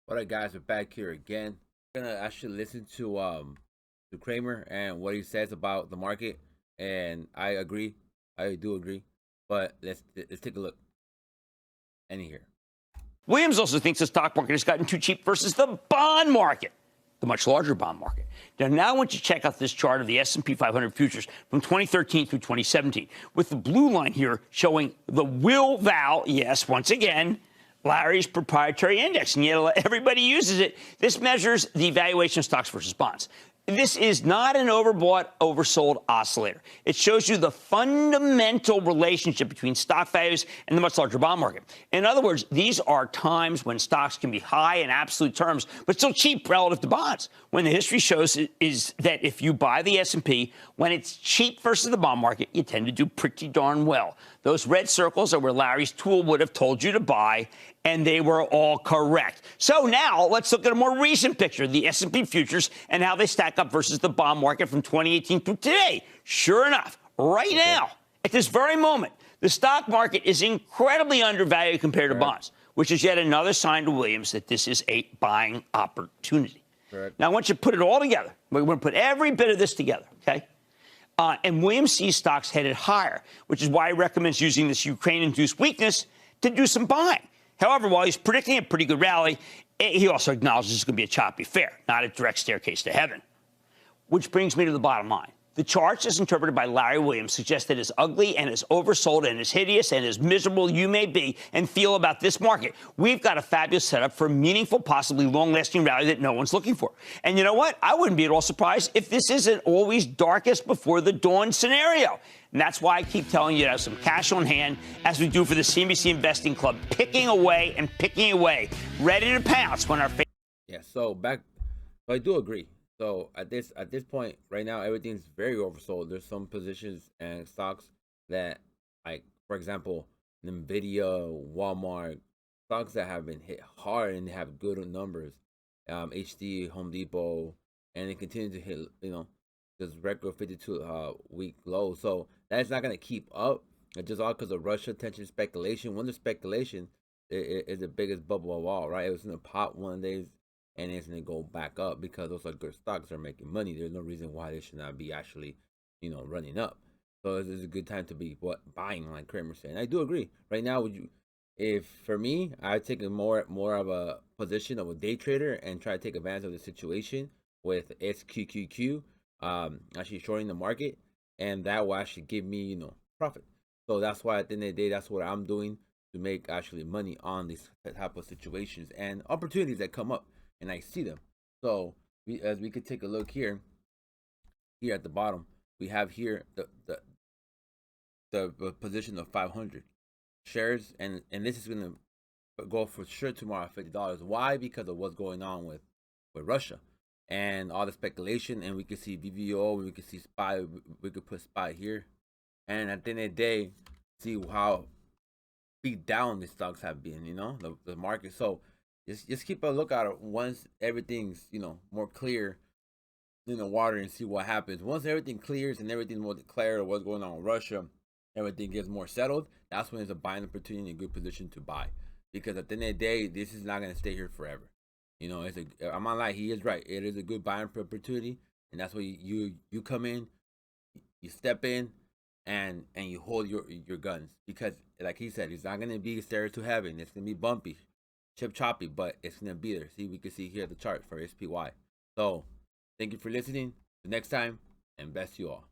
All right, guys, we're back here again. We're gonna actually listen to Kramer and what he says about the market, and I agree. I do agree. But let's take a look. And here, Williams also thinks the stock market has gotten too cheap versus the bond market, the much larger bond market. Now I want you to check out this chart of the S&P 500 futures from 2013 through 2017, with the blue line here showing the VOO, yes, once again, Larry's proprietary index, and yet everybody uses it. This measures the valuation of stocks versus bonds. This is not an overbought, oversold oscillator. It shows you the fundamental relationship between stock values and the much larger bond market. In other words, these are times when stocks can be high in absolute terms, but still cheap relative to bonds. When the history shows is that if you buy the S&P, when it's cheap versus the bond market, you tend to do pretty darn well. Those red circles are where Larry's tool would have told you to buy, and they were all correct. So now let's look at a more recent picture, the S&P futures, and how they stack up versus the bond market from 2018 through today. Sure enough, right now, at this very moment, the stock market is incredibly undervalued compared to bonds, which is yet another sign to Williams that this is a buying opportunity. Now, I want you to put it all together. We're going to put every bit of this together, okay? And Williams sees stocks headed higher, which is why he recommends using this Ukraine-induced weakness to do some buying. However, while he's predicting a pretty good rally, he also acknowledges it's going to be a choppy fare, not a direct staircase to heaven. Which brings me to the bottom line. The charts, as interpreted by Larry Williams, suggest that as ugly and as oversold and as hideous and as miserable you may be and feel about this market, we've got a fabulous setup for a meaningful, possibly long-lasting rally that no one's looking for. And you know what? I wouldn't be at all surprised if this isn't always darkest before the dawn scenario. And that's why I keep telling you to have some cash on hand, as we do for the CNBC Investing Club, picking away and picking away, ready to pounce when our... yeah. So I do agree. So at this point right now, everything's very oversold. There's some positions and stocks that, like for example, Nvidia, Walmart, stocks that have been hit hard and they have good numbers. HD, Home Depot, and they continue to hit this record 52 week low. So that's not gonna keep up. It's just all because of Russia tension speculation. When the speculation is the biggest bubble of all, right? It was in the pop one day, and it's going to go back up because those are good stocks are making money. There's no reason why they should not be actually, running up. So this is a good time to be buying, like Kramer said. And I do agree. Right now, if for me, I take a more of a position of a day trader and try to take advantage of the situation with SQQQ, actually shorting the market, and that will actually give me, profit. So that's why at the end of the day, that's what I'm doing to make actually money on these type of situations and opportunities that come up. And I see them. So as we could take a look here at the bottom, we have here the position of 500 shares, and this is going to go for sure tomorrow at $50. Why? Because of what's going on with Russia and all the speculation. And we can see VVO, we can see SPY, we could put SPY here, and at the end of the day, see how beat down the stocks have been. The market. So just keep a lookout once everything's more clear in the water and see what happens. Once everything clears and everything's more declared of what's going on with Russia, everything gets more settled. That's when it's a buying opportunity in a good position to buy. Because at the end of the day, this is not gonna stay here forever. I'm not lying. He is right. It is a good buying opportunity, and that's where you come in, you step in, and you hold your guns. Because like he said, it's not gonna be stairs to heaven. It's gonna be bumpy, choppy, but it's gonna be there. See, we can see here the chart for SPY. So thank you for listening. The next time, and best you all.